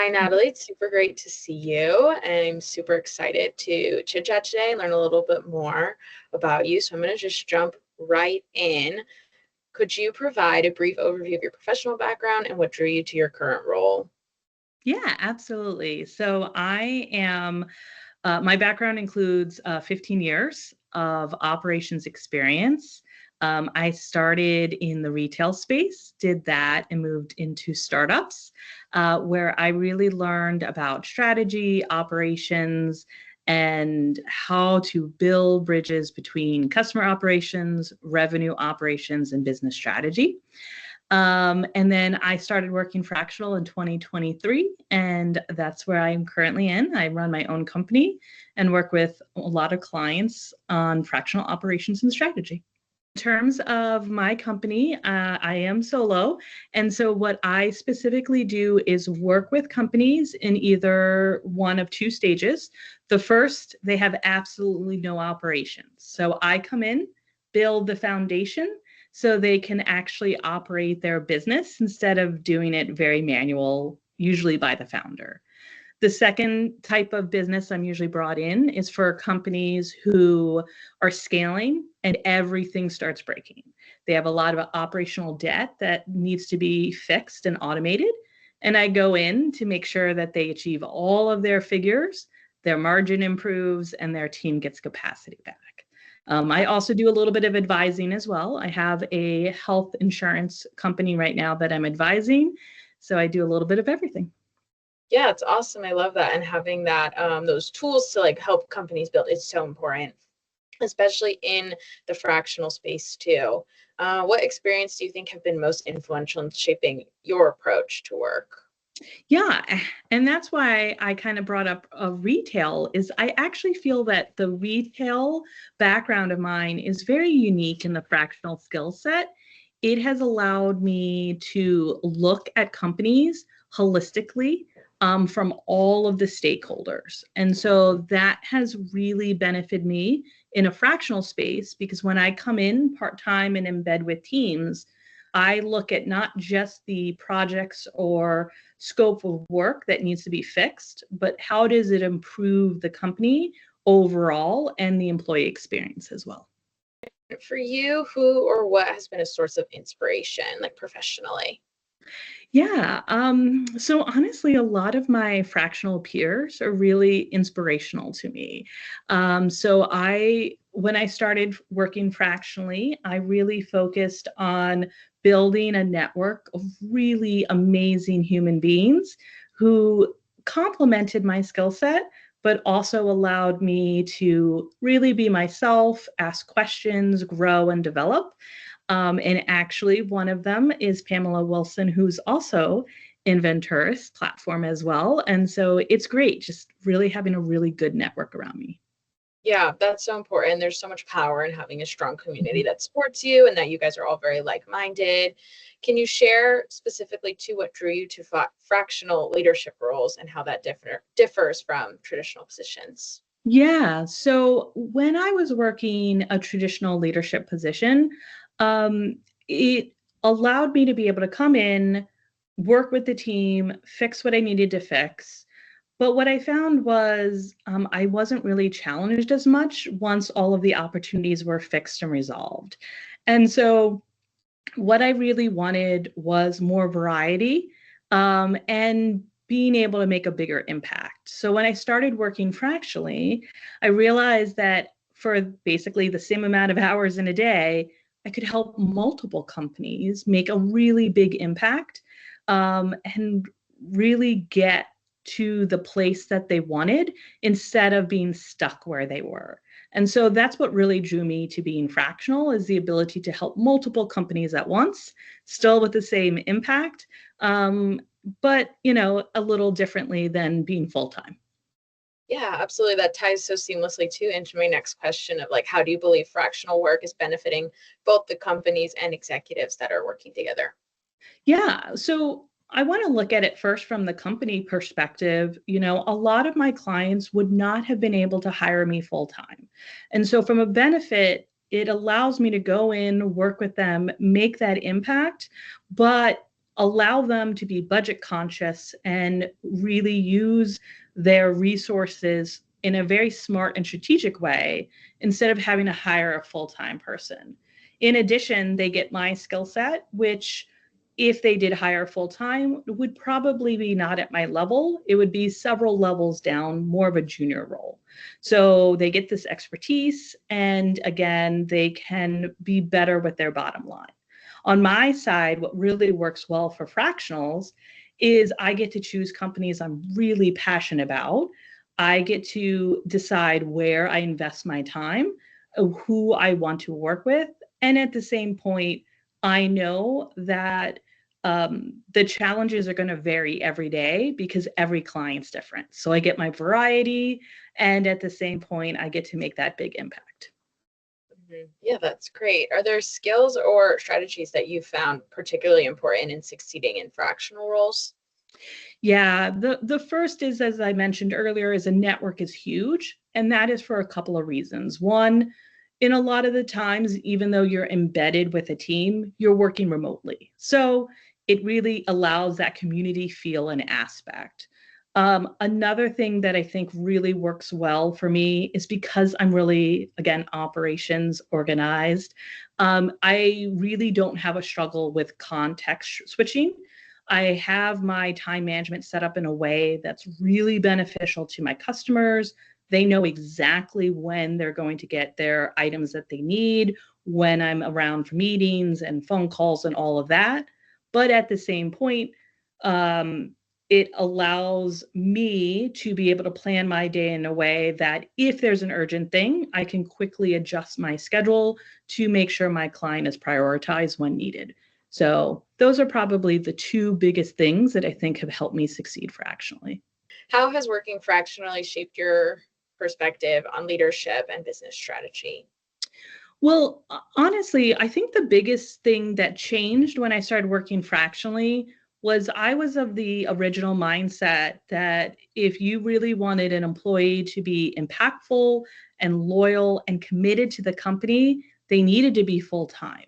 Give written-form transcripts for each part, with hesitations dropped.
Hi, Natalie. It's super great to see you. And I'm super excited to chit chat today and learn a little bit more about you. So I'm going to just jump right in. Could you provide a brief overview of your professional background and what drew you to your current role? Yeah, absolutely. So my background includes 15 years of operations experience. I started in the retail space, did that, and moved into startups, where I really learned about strategy, operations, and how to build bridges between customer operations, revenue operations, and business strategy. And then I started working Fractional in 2023, and that's where I am currently in. I run my own company and work with a lot of clients on fractional operations and strategy. In terms of my company, I am solo. And so, what I specifically do is work with companies in either one of two stages. The first, they have absolutely no operations. So, I come in, build the foundation so they can actually operate their business instead of doing it very manual, usually by the founder. The second type of business I'm usually brought in is for companies who are scaling and everything starts breaking. They have a lot of operational debt that needs to be fixed and automated. And I go in to make sure that they achieve all of their figures, their margin improves, and their team gets capacity back. I also do a little bit of advising as well. I have a health insurance company right now that I'm advising. So I do a little bit of everything. Yeah, it's awesome. I love that. And having that, those tools to like help companies build is so important, especially in the fractional space too. What experience do you think have been most influential in shaping your approach to work? Yeah, and that's why I kind of brought up retail is I actually feel that the retail background of mine is very unique in the fractional skill set. It has allowed me to look at companies holistically from all of the stakeholders. And so that has really benefited me in a fractional space because when I come in part-time and embed with teams, I look at not just the projects or scope of work that needs to be fixed, but how does it improve the company overall and the employee experience as well? For you, who or what has been a source of inspiration, like professionally? Yeah. So honestly, a lot of my fractional peers are really inspirational to me. When I started working fractionally, I really focused on building a network of really amazing human beings who complemented my skill set, but also allowed me to really be myself, ask questions, grow, and develop. And actually, one of them is Pamela Wilson, who's also in Venturous platform as well. And so it's great just really having a really good network around me. Yeah, that's so important. There's so much power in having a strong community that supports you and that you guys are all very like-minded. Can you share specifically to what drew you to fractional leadership roles and how that differs from traditional positions? Yeah. So when I was working a traditional leadership position, it allowed me to be able to come in, work with the team, fix what I needed to fix. But what I found was I wasn't really challenged as much once all of the opportunities were fixed and resolved. And so what I really wanted was more variety and being able to make a bigger impact. So when I started working fractionally, I realized that for basically the same amount of hours in a day, I could help multiple companies make a really big impact and really get to the place that they wanted instead of being stuck where they were. And so that's what really drew me to being fractional is the ability to help multiple companies at once, still with the same impact, but a little differently than being full-time. Yeah, absolutely. That ties so seamlessly too into my next question of like, how do you believe fractional work is benefiting both the companies and executives that are working together? Yeah, so I want to look at it first from the company perspective. A lot of my clients would not have been able to hire me full time. And so, from a benefit, it allows me to go in, work with them, make that impact, but allow them to be budget conscious and really use their resources in a very smart and strategic way instead of having to hire a full-time person. In addition, they get my skill set, which if they did hire full-time would probably be not at my level. It would be several levels down, more of a junior role. So they get this expertise, and again, they can be better with their bottom line. On my side, what really works well for fractionals is I get to choose companies I'm really passionate about. I get to decide where I invest my time, who I want to work with. And at the same point, I know that the challenges are going to vary every day because every client's different. So I get my variety, and at the same point, I get to make that big impact. Yeah, that's great. Are there skills or strategies that you found particularly important in succeeding in fractional roles? Yeah, the first is, as I mentioned earlier, is a network is huge, and that is for a couple of reasons. One, in a lot of the times, even though you're embedded with a team, you're working remotely. So it really allows that community feel and aspect. Another thing that I think really works well for me is because I'm really, again, operations organized. I really don't have a struggle with context switching. I have my time management set up in a way that's really beneficial to my customers. They know exactly when they're going to get their items that they need, when I'm around for meetings and phone calls and all of that. But at the same point, it allows me to be able to plan my day in a way that if there's an urgent thing, I can quickly adjust my schedule to make sure my client is prioritized when needed. So those are probably the two biggest things that I think have helped me succeed fractionally. How has working fractionally shaped your perspective on leadership and business strategy? Well, honestly, I think the biggest thing that changed when I started working fractionally was I was of the original mindset that if you really wanted an employee to be impactful and loyal and committed to the company, they needed to be full time.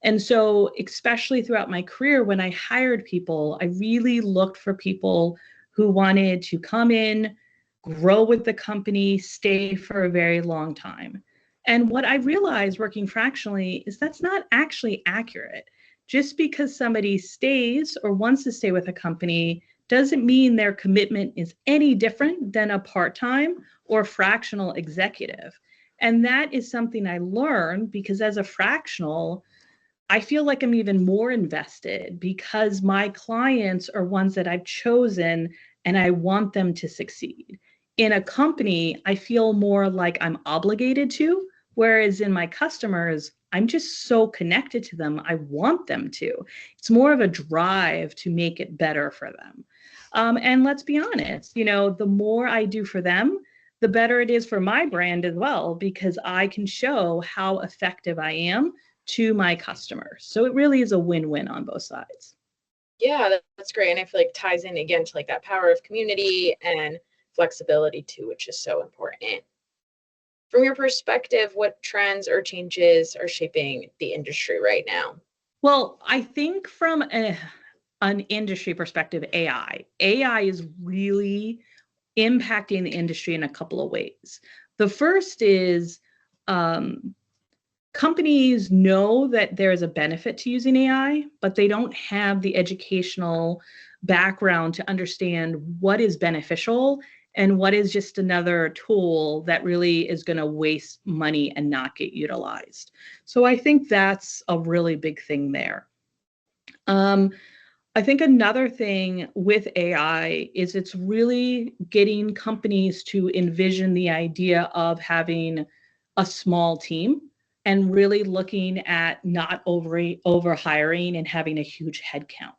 And so, especially throughout my career, when I hired people, I really looked for people who wanted to come in, grow with the company, stay for a very long time. And what I realized working fractionally is that's not actually accurate. Just because somebody stays or wants to stay with a company doesn't mean their commitment is any different than a part-time or fractional executive. And that is something I learned because as a fractional, I feel like I'm even more invested because my clients are ones that I've chosen and I want them to succeed. In a company, I feel more like I'm obligated to, whereas in my customers, I'm just so connected to them. I want them to. It's more of a drive to make it better for them. And let's be honest, the more I do for them, the better it is for my brand as well, because I can show how effective I am to my customers. So it really is a win-win on both sides. Yeah, that's great. And I feel like ties in again to like that power of community and flexibility too, which is so important. From your perspective, what trends or changes are shaping the industry right now? Well, I think from an industry perspective, AI is really impacting the industry in a couple of ways. The first is um, companies know that there is a benefit to using AI, but they don't have the educational background to understand what is beneficial and what is just another tool that really is going to waste money and not get utilized. So I think that's a really big thing there. Um, I think another thing with AI is it's really getting companies to envision the idea of having a small team and really looking at not over hiring and having a huge headcount.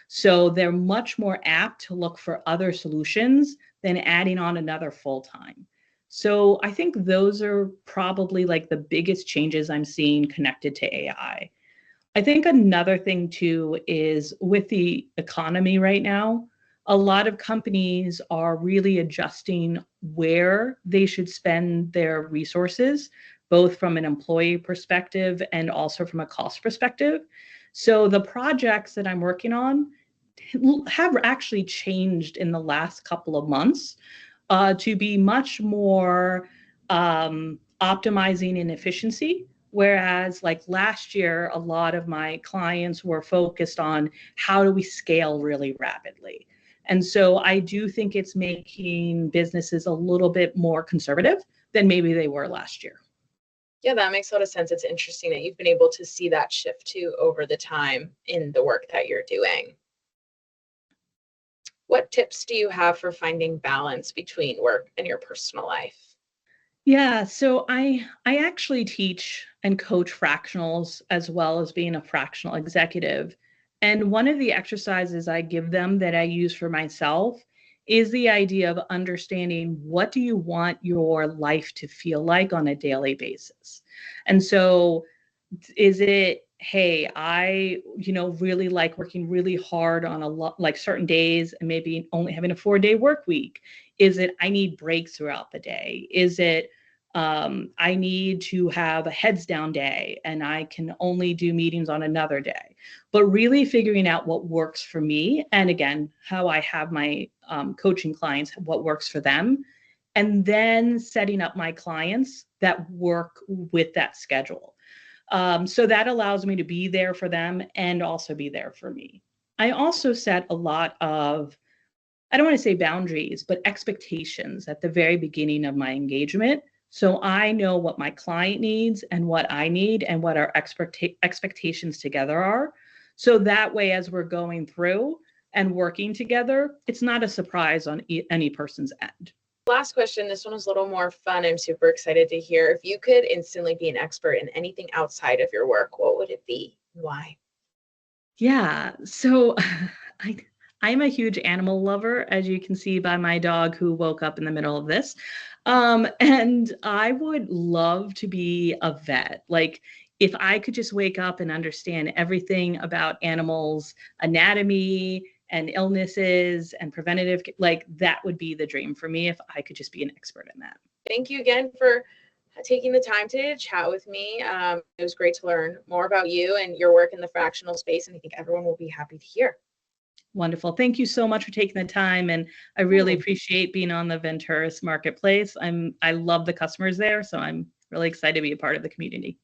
So they're much more apt to look for other solutions than adding on another full time. So I think those are probably like the biggest changes I'm seeing connected to AI. I think another thing too is with the economy right now, a lot of companies are really adjusting where they should spend their resources, both from an employee perspective and also from a cost perspective. So the projects that I'm working on, have actually changed in the last couple of months to be much more optimizing in efficiency. Whereas like last year, a lot of my clients were focused on how do we scale really rapidly. And so I do think it's making businesses a little bit more conservative than maybe they were last year. Yeah, that makes a lot of sense. It's interesting that you've been able to see that shift too over the time in the work that you're doing. What tips do you have for finding balance between work and your personal life? Yeah, so I actually teach and coach fractionals as well as being a fractional executive. And one of the exercises I give them that I use for myself is the idea of understanding what do you want your life to feel like on a daily basis. And so is it, hey, I really like working really hard on a lot, like certain days, and maybe only having a 4-day work week? Is it I need breaks throughout the day? Is it I need to have a heads down day and I can only do meetings on another day? But really figuring out what works for me, and again, how I have my coaching clients, what works for them, and then setting up my clients that work with that schedule. So that allows me to be there for them and also be there for me. I also set a lot of, I don't want to say boundaries, but expectations at the very beginning of my engagement. So I know what my client needs and what I need and what our expectations together are. So that way, as we're going through and working together, it's not a surprise on any person's end. Last question. This one is a little more fun. I'm super excited to hear. If you could instantly be an expert in anything outside of your work, what would it be? Why? Yeah. So I I'm a huge animal lover, as you can see by my dog who woke up in the middle of this. And I would love to be a vet. Like if I could just wake up and understand everything about animals' anatomy and illnesses and preventative, like that would be the dream for me if I could just be an expert in that. Thank you again for taking the time today to chat with me. It was great to learn more about you and your work in the fractional space, and I think everyone will be happy to hear. Wonderful. Thank you so much for taking the time. And I really appreciate being on the Venturous marketplace. I love the customers there. So I'm really excited to be a part of the community.